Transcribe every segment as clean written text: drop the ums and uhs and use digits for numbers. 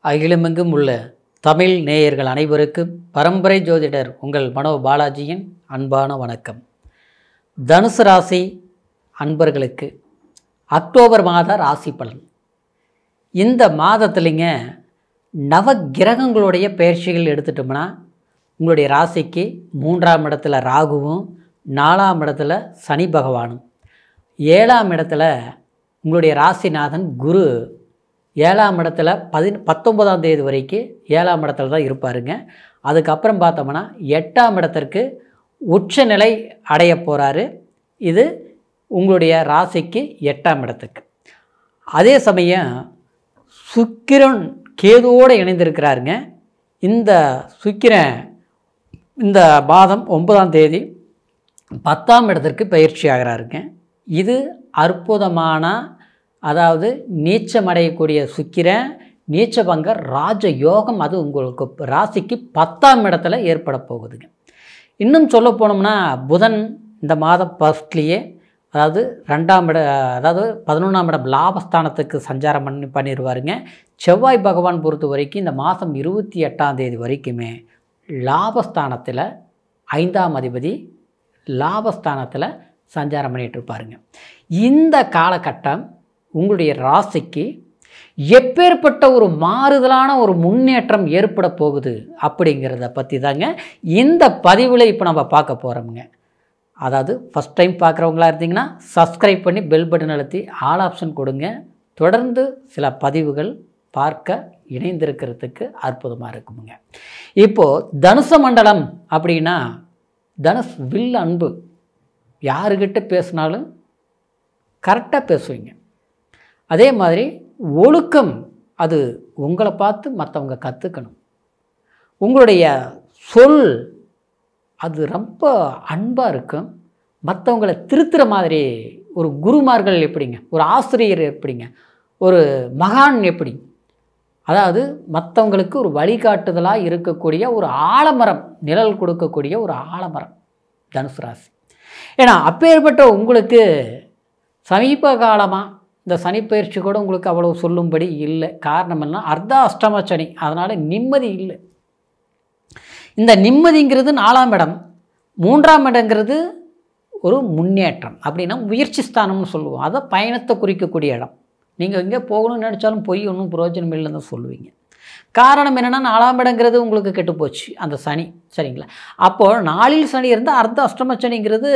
அகிலமெங்கும் உள்ள தமிழ் நேயர்கள் அனைவருக்கும் பரம்பரை ஜோதிடர் உங்கள் மனோ பாலாஜியின் அன்பான வணக்கம். தனுசு ராசி அன்பர்களுக்கு அக்டோபர் மாத ராசி பலன். இந்த மாதத்துலிங்க நவ கிரகங்களுடைய பயிற்சிகள் எடுத்துட்டோம்னா உங்களுடைய ராசிக்கு 3ஆம் இடத்துல ராகுவும் 4ஆம் இடத்துல சனி பகவானும் 7ஆம் இடத்துல உங்களுடைய ராசிநாதன் குரு 7ஆம் இடத்துல 19ஆம் தேதி வரைக்கும் 7ஆம் இடத்துல தான் இருப்பாருங்க. அதுக்கப்புறம் பார்த்தோம்னா 8ஆம் இடத்திற்கு உச்சநிலை அடைய போகிறாரு. இது உங்களுடைய ராசிக்கு 8ஆம் இடத்துக்கு. அதே சமயம் சுக்கிரன் கேதுவோடு இணைந்திருக்கிறாருங்க. இந்த சுக்கிரன் இந்த மாதம் 9ஆம் தேதி 10ஆம் இடத்திற்கு பயிற்சி ஆகிறாருங்க. இது அற்புதமான, அதாவது நீச்சமடையக்கூடிய சுக்கிரன் நீச்சபங்க ராஜ யோகம். அது உங்களுக்கு ராசிக்கு 10ஆம் இடத்துல ஏற்பட போகுதுங்க. இன்னும் சொல்ல போனோம்னா புதன் இந்த மாதம் ஃபர்ஸ்ட்லேயே, அதாவது 2ஆம் இட, அதாவது 11ஆம் இடம் லாபஸ்தானத்துக்கு சஞ்சாரம் பண்ணிடுவாருங்க. செவ்வாய் பகவான் பொறுத்த வரைக்கும் இந்த மாதம் 28ஆம் தேதி வரைக்குமே லாபஸ்தானத்தில் 5ஆம் அதிபதி லாபஸ்தானத்தில் சஞ்சாரம் பண்ணிகிட்டு இருப்பாருங்க. இந்த காலகட்டம் உங்களுடைய ராசிக்கு எப்பேற்பட்ட ஒரு மாறுதலான ஒரு முன்னேற்றம் ஏற்பட போகுது அப்படிங்கிறத பற்றி தாங்க இந்த பதிவில் இப்போ நம்ம பார்க்க போகிறோமுங்க. அதாவது ஃபஸ்ட் டைம் பார்க்குறவங்களா இருந்தீங்கன்னா சப்ஸ்கிரைப் பண்ணி பெல் பட்டன் அழுத்தி ஆல் ஆப்ஷன் கொடுங்க. தொடர்ந்து சில பதிவுகள் பார்க்க இணைந்திருக்கிறதுக்கு அற்புதமாக இருக்குமுங்க. இப்போது தனுசு மண்டலம் அப்படின்னா தனுஷ் வில் அன்பு. யாருக்கிட்ட பேசினாலும் கரெக்டாக பேசுவீங்க. அதே மாதிரி ஒழுக்கம், அது உங்களை பார்த்து மற்றவங்க கற்றுக்கணும். உங்களுடைய சொல் அது ரொம்ப அன்பாக இருக்கும். மற்றவங்களை திருத்துற மாதிரி ஒரு குருமார்கள் எப்படிங்க, ஒரு ஆசிரியர் எப்படிங்க, ஒரு மகான் எப்படி, அதாவது மற்றவங்களுக்கு ஒரு வழிகாட்டுதலாக இருக்கக்கூடிய ஒரு ஆலமரம், நிழல் கொடுக்கக்கூடிய ஒரு ஆலமரம் தனுசு ராசி. ஏன்னா அப்பேற்பட்ட உங்களுக்கு சமீப காலமாக இந்த சனிப்பயிற்சி கூட உங்களுக்கு அவ்வளோ சொல்லும்படி இல்லை. காரணம் என்ன, அர்த்த அஷ்டம சனி. அதனால் நிம்மதி இல்லை. இந்த நிம்மதிங்கிறது 4ஆம் இடம், 3ஆம் இடங்கிறது ஒரு முன்னேற்றம். அப்படின்னா முயற்சி ஸ்தானம்னு சொல்லுவோம். அதை பயணத்தை குறிக்கக்கூடிய இடம். நீங்கள் எங்கே போகணும்னு நினச்சாலும் போய் ஒன்றும் பிரயோஜனம் இல்லைன்னு தான் சொல்லுவீங்க. காரணம் என்னென்னா 4ஆம் இடங்கிறது உங்களுக்கு கெட்டுப்போச்சு அந்த சனி, சரிங்களா? அப்போது 4இல் சனி இருந்தால் அர்த்த அஷ்டம சனிங்கிறது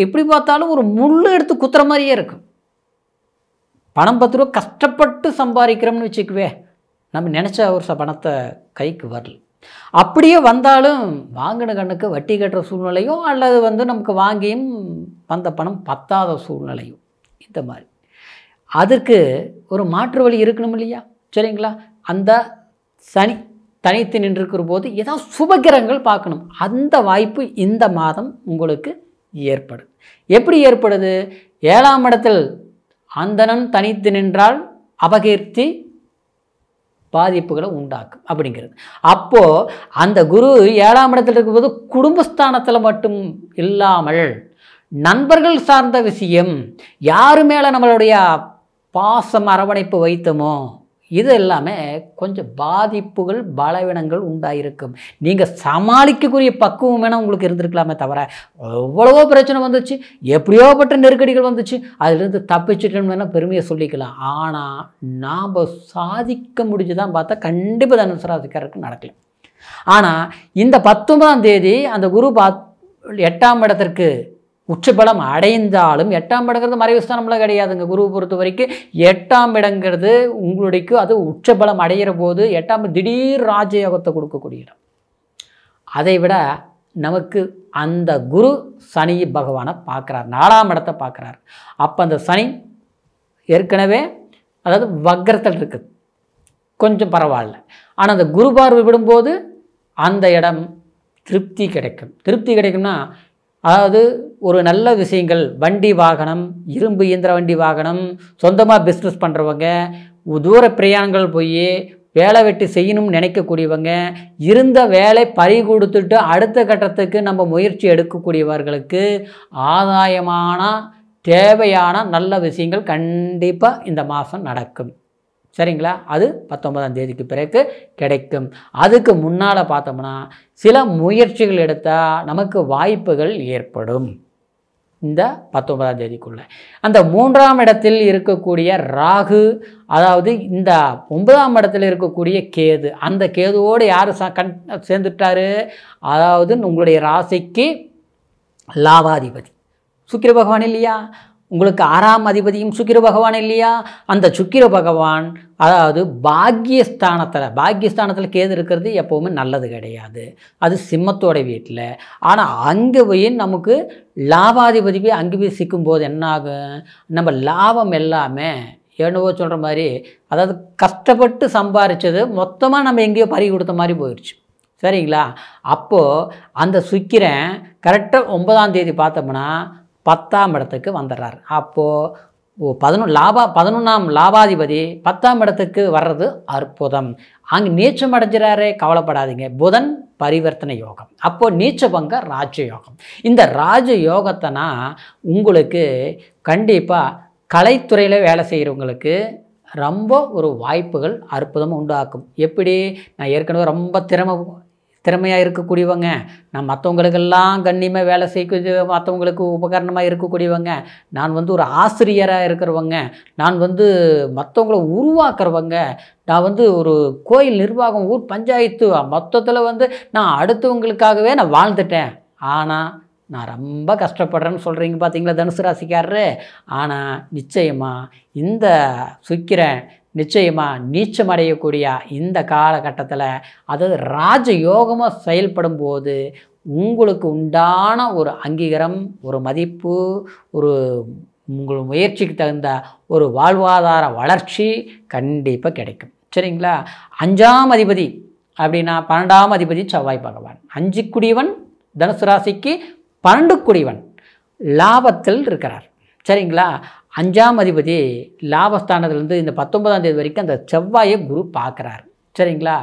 எப்படி பார்த்தாலும் ஒரு முள் எடுத்து குத்துற மாதிரியே இருக்கும். பணம் 10 ரூபா கஷ்டப்பட்டு சம்பாதிக்கிறோம்னு வச்சுக்குவே, நம்ம நினச்ச ஒரு பணத்தை கைக்கு வரல. அப்படியே வந்தாலும் வாங்கின கண்ணுக்கு வட்டி கட்டுற சூழ்நிலையும், அல்லது நமக்கு வாங்கியும் வந்த பணம் பத்தாத சூழ்நிலையும், இந்த மாதிரி. அதுக்கு ஒரு மாற்று வழி இருக்கணும் இல்லையா, சரிங்களா? அந்த சனி தனித்து நின்றுக்கிற போது ஏதாவது சுபகிரகங்கள் பார்க்கணும். அந்த வாய்ப்பு இந்த மாதம் உங்களுக்கு ஏற்படுது. எப்படி ஏற்படுது? 7ஆம் இடத்தில் அந்தணன் தனித்து நின்றால் அபகீர்த்தி பாதிப்புகளை உண்டாக்கும் அப்படிங்கிறது. அப்போது அந்த குரு 7ஆம் இடத்தில் இருக்கும்போது குடும்பஸ்தானத்தில் மட்டும் இல்லாமல் நண்பர்கள் சார்ந்த விஷயம், யாரு மேலே நம்மளுடைய பாசம் அரவணைப்பு வைத்தோமோ இது எல்லாமே கொஞ்சம் பாதிப்புகள் பலவீனங்கள் உண்டாயிருக்கும். நீங்கள் சமாளிக்கக்கூடிய பக்குவம் வேணால் உங்களுக்கு இருந்திருக்கலாமே தவிர, எவ்வளவோ பிரச்சனை வந்துச்சு, எப்படியோப்பட்ட நெருக்கடிகள் வந்துச்சு, அதிலிருந்து தப்பிச்சுட்டோன்னு வேணால் பெருமையை சொல்லிக்கலாம். ஆனால் நாம் சாதிக்க முடிஞ்சுதான் பார்த்தா கண்டிப்பாக தனுசு ராசிக்காரருக்கு நடக்கல. ஆனால் இந்த 19ஆம் தேதி அந்த குரு 8ஆம் இடத்திற்கு உச்சபலம் அடைந்தாலும், 8ஆம் இடங்கிறது மறைவு ஸ்தானம்லாம் கிடையாதுங்க. குருவை பொறுத்த வரைக்கும் 8ஆம் இடங்கிறது உங்களுக்கு அது உச்சபலம் அடைகிற போது 8ஆம் திடீர் ராஜயோகத்தை கொடுக்கக்கூடிய இடம். அதை விட நமக்கு அந்த குரு சனி பகவானை பார்க்குறார், 4ஆம் இடத்தை பார்க்குறார். அப்போ அந்த சனி ஏற்கனவே அதாவது வக்ரத்தில் இருக்குது, கொஞ்சம் பரவாயில்ல. ஆனால் அந்த குரு பார்வை விடும்போது அந்த இடம் திருப்தி கிடைக்கும். திருப்தி கிடைக்கும்னா, அதாவது ஒரு நல்ல விஷயங்கள், வண்டி வாகனம், இரும்பு இயந்திர வண்டி வாகனம், சொந்தமாக பிஸ்னஸ் பண்ணுறவங்க, தூர பிரயாணங்கள் போய் வேலை வெட்டி செய்யணும்னு நினைக்கக்கூடியவங்க, இருந்த வேலை பறி கொடுத்துட்டு அடுத்த கட்டத்துக்கு நம்ம முயற்சி எடுக்கக்கூடியவர்களுக்கு ஆதாயமான தேவையான நல்ல விஷயங்கள் கண்டிப்பாக இந்த மாதம் நடக்கும். சரிங்களா? அது 19ஆம் தேதிக்கு பிறகு கிடைக்கும். அதுக்கு முன்னால் பார்த்தோம்னா சில முயற்சிகள் எடுத்தால் நமக்கு வாய்ப்புகள் ஏற்படும். இந்த 19ஆம் தேதிக்குள்ளே அந்த 3ஆம் இடத்தில் இருக்கக்கூடிய ராகு, அதாவது இந்த 9ஆம் இடத்தில் இருக்கக்கூடிய கேது, அந்த கேதுவோடு யார் சேர்ந்துட்டாரு? அதாவது உங்களுடைய ராசிக்கு லாபாதிபதி சுக்கிர பகவான் இல்லையா? உங்களுக்கு 6ஆம் அதிபதியும் சுக்கிர பகவான் இல்லையா? அந்த சுக்கிர பகவான் அதாவது பாக்கியஸ்தானத்தில் கேது இருக்கிறது எப்போவுமே நல்லது கிடையாது. அது சிம்மத்தோட வீட்டில். ஆனால் அங்கே போய் நமக்கு லாபாதிபதி போய் அங்கே போய் சிக்கும்போது என்ன ஆகும்? நம்ம லாபம் எல்லாமே என்னவோ சொல்கிற மாதிரி, அதாவது கஷ்டப்பட்டு சம்பாரித்தது மொத்தமாக நம்ம எங்கேயோ பறி கொடுத்த மாதிரி போயிடுச்சு. சரிங்களா? அப்போது அந்த சுக்கிரன் கரெக்டாக 9ஆம் தேதி பார்த்தோம்னா 10ஆம் இடத்துக்கு வந்துடுறார். அப்போது 11ஆம் லாபாதிபதி 10ஆம் இடத்துக்கு வர்றது அற்புதம். அங்கே நீச்சம் அடைஞ்சிறாரே, கவலைப்படாதீங்க. புதன் பரிவர்த்தனை யோகம், அப்போது நீச்சபங்க ராஜயோகம். இந்த ராஜயோகத்தைனா உங்களுக்கு கண்டிப்பாக கலைத்துறையில் வேலை செய்கிறவங்களுக்கு ரொம்ப ஒரு வாய்ப்புகள் அற்புதமாக உண்டாக்கும். எப்படி? நான் ஏற்கனவே ரொம்ப திறமையாக இருக்கக்கூடியவங்க, நான் மற்றவங்களுக்கெல்லாம் கண்ணியமாக வேலை செய்ய, மற்றவங்களுக்கு உபகரணமாக இருக்கக்கூடியவங்க, நான் ஒரு ஆசிரியராக இருக்கிறவங்க, நான் மற்றவங்களை உருவாக்குறவங்க, நான் ஒரு கோயில் நிர்வாகம், ஊர் பஞ்சாயத்து மொத்தத்தில் நான் அடுத்தவங்களுக்காகவே நான் வாழ்ந்துட்டேன். ஆனால் நான் ரொம்ப கஷ்டப்படுறேன்னு சொல்கிறீங்க பார்த்தீங்களா தனுசு ராசிக்காரரு? ஆனால் நிச்சயமாக இந்த சுக்கிரன் நிச்சயமாக நீச்சம் அடையக்கூடிய இந்த காலகட்டத்தில், அதாவது ராஜயோகமாக செயல்படும் போது உங்களுக்கு உண்டான ஒரு அங்கீகாரம், ஒரு மதிப்பு, ஒரு உங்கள் முயற்சிக்கு தகுந்த ஒரு வாழ்வாதார வளர்ச்சி கண்டிப்பாக கிடைக்கும். சரிங்களா? 5ஆம் அதிபதி அப்படின்னா 12ஆம் அதிபதி செவ்வாய் பகவான். 5 குடியவன் தனுசு ராசிக்கு, 12 குடிவன் லாபத்தில் இருக்கிறார். சரிங்களா? 5ஆம் அதிபதி லாபஸ்தானத்திலேருந்து இந்த 19ஆம் தேதி வரைக்கும் அந்த செவ்வாயை குரு பார்க்குறாரு. சரிங்களா?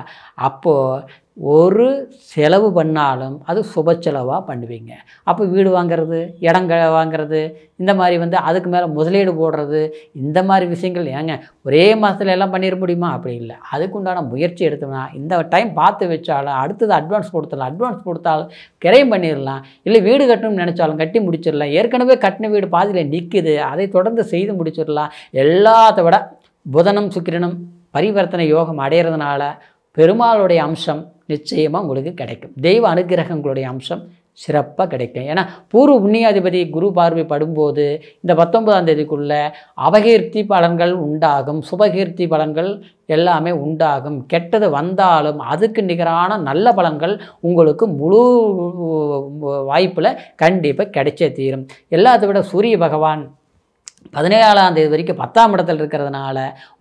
அப்போது ஒரு செலவு பண்ணாலும் அது சுப செலவாக பண்ணுவீங்க. அப்போ வீடு வாங்கிறது, இடங்க வாங்கிறது, இந்த மாதிரி அதுக்கு மேலே முதலீடு போடுறது, இந்த மாதிரி விஷயங்கள் ஏங்க ஒரே மாதத்துல எல்லாம் பண்ணிட முடியுமா? அப்படி இல்லை. அதுக்கு உண்டான முயற்சி எடுத்தோம்னா இந்த டைம் பார்த்து வச்சாலும் அடுத்தது அட்வான்ஸ் கொடுத்தாலும் கிரையம் பண்ணிடலாம். இல்லை வீடு கட்டணும்னு நினச்சாலும் கட்டி முடிச்சிடலாம். ஏற்கனவே கட்டின வீடு பாதியில் நிற்குது, அதை தொடர்ந்து செய்து முடிச்சிடலாம். எல்லாத்த விட புதனும் சுக்கிரனும் பரிவர்த்தனை யோகம் அடைகிறதுனால பெருமாளுடைய அம்சம் நிச்சயமாக உங்களுக்கு கிடைக்கும். தெய்வ அனுகிரகங்களுடைய அம்சம் சிறப்பாக கிடைக்கும். ஏன்னா பூர்வ புண்ணியாதிபதி குரு பார்வை படும்போது இந்த 19ஆம் தேதிக்குள்ளே அபகீர்த்தி பலன்கள் உண்டாகும், சுபகீர்த்தி பலன்கள் எல்லாமே உண்டாகும். கெட்டது வந்தாலும் அதுக்கு நிகரான நல்ல பலன்கள் உங்களுக்கு முழு வாய்ப்பில் கண்டிப்பாக கிடைச்சே தீரும். எல்லாத்தை விட சூரிய பகவான் 17ஆம் தேதி வரைக்கும் 10ஆம் இடத்தில் இருக்கிறதுனால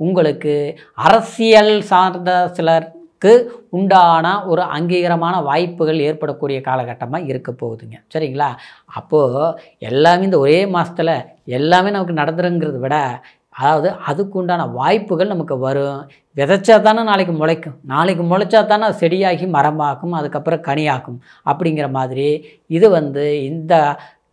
உங்களுக்கு அரசியல் சார்ந்த சிலருக்கு உண்டான ஒரு அங்கீகாரமான வாய்ப்புகள் ஏற்படக்கூடிய காலகட்டமாக இருக்க போகுதுங்க. சரிங்களா? அப்போது எல்லாமே இந்த ஒரே மாதத்தில் எல்லாமே நமக்கு நடந்துருங்கிறத விட, அதாவது அதுக்கு உண்டான வாய்ப்புகள் நமக்கு வரும். விதைச்சா தானே நாளைக்கு முளைக்கும், நாளைக்கு முளைச்சா தானே செடியாகி மரமாகும், அதுக்கப்புறம் கனியாகும். அப்படிங்கிற மாதிரி இது இந்த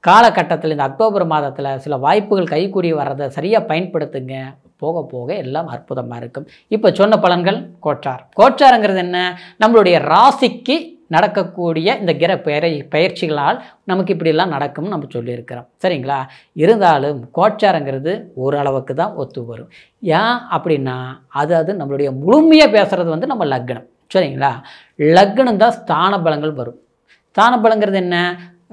காலகட்டத்தில் இந்த அக்டோபர் மாதத்தில் சில வாய்ப்புகள் கைக்கூடி வர்றதை சரியாக பயன்படுத்துங்க. போக போக எல்லாம் அற்புதமாக இருக்கும். இப்போ சொன்ன பலன்கள் கோச்சாரங்கிறது என்ன? நம்மளுடைய ராசிக்கு நடக்கக்கூடிய இந்த பயிற்சிகளால் நமக்கு இப்படிலாம் நடக்கும்னு நம்ம சொல்லியிருக்கிறோம். சரிங்களா? இருந்தாலும் கோச்சாரங்கிறது ஓரளவுக்கு தான் ஒத்து வரும். ஏன் அப்படின்னா அது நம்மளுடைய முழுமையாக பேசுகிறது நம்ம லக்னம். சரிங்களா? லக்னம் தான் ஸ்தான பலங்கள் வரும். ஸ்தான பலங்கிறது என்ன?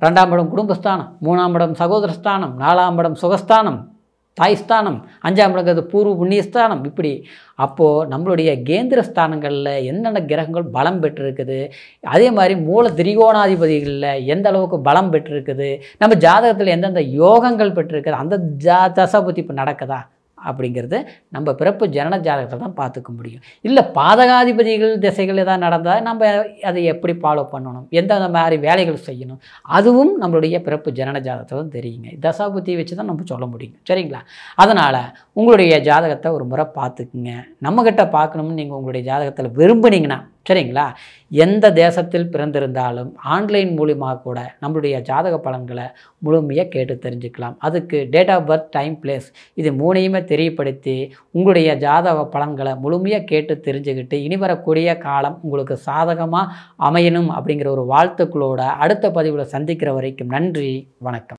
2ஆம் இடம் குடும்பஸ்தானம், 3ஆம் இடம் சகோதரஸ்தானம், 4ஆம் இடம் சுகஸ்தானம், தாய்ஸ்தானம், 5ஆம் இடங்கிறது பூர்வ புண்ணியஸ்தானம். இப்படி அப்போது நம்மளுடைய கேந்திர ஸ்தானங்களில் என்னென்ன கிரகங்கள் பலம் பெற்றிருக்குது, அதே மாதிரி மூல திரிகோணாதிபதிகளில் எந்த அளவுக்கு பலம் பெற்றிருக்குது, நம்ம ஜாதகத்தில் எந்தெந்த யோகங்கள் பெற்றிருக்குது, அந்த தசாபுத்தி இப்போ நடக்குதா அப்படிங்கிறது நம்ம பிறப்பு ஜனன ஜாதகத்தை தான் பார்த்துக்க முடியும். இல்லை பாதகாதிபதிகள் திசைகள் எதாவது நடந்தால் நம்ம அதை எப்படி ஃபாலோ பண்ணணும், எந்த மாதிரி வேலைகள் செய்யணும், அதுவும் நம்மளுடைய பிறப்பு ஜனன ஜாதகத்தை தான் தெரியுங்க. தசாபுத்தியை வச்சு தான் நம்ம சொல்ல முடியும். சரிங்களா? அதனால் உங்களுடைய ஜாதகத்தை ஒரு முறை பார்த்துக்குங்க. நம்மக்கிட்ட பார்க்கணும்னு நீங்கள் உங்களுடைய ஜாதகத்தில் விரும்புனீங்கன்னா சரிங்களா? எந்த தேசத்தில் பிறந்திருந்தாலும் ஆன்லைன் மூலிமா கூட நம்மளுடைய ஜாதக பலன்களை முழுமையாக கேட்டு தெரிஞ்சுக்கலாம். அதுக்கு date of birth, time, place இது 3யுமே தெரியப்படுத்தி உங்களுடைய ஜாதக பலன்களை முழுமையாக கேட்டு தெரிஞ்சுக்கிட்டு இனி வரக்கூடிய காலம் உங்களுக்கு சாதகமாக அமையணும் அப்படிங்கிற ஒரு வாழ்த்துக்களோட அடுத்த பதிவில் சந்திக்கிற வரைக்கும் நன்றி, வணக்கம்.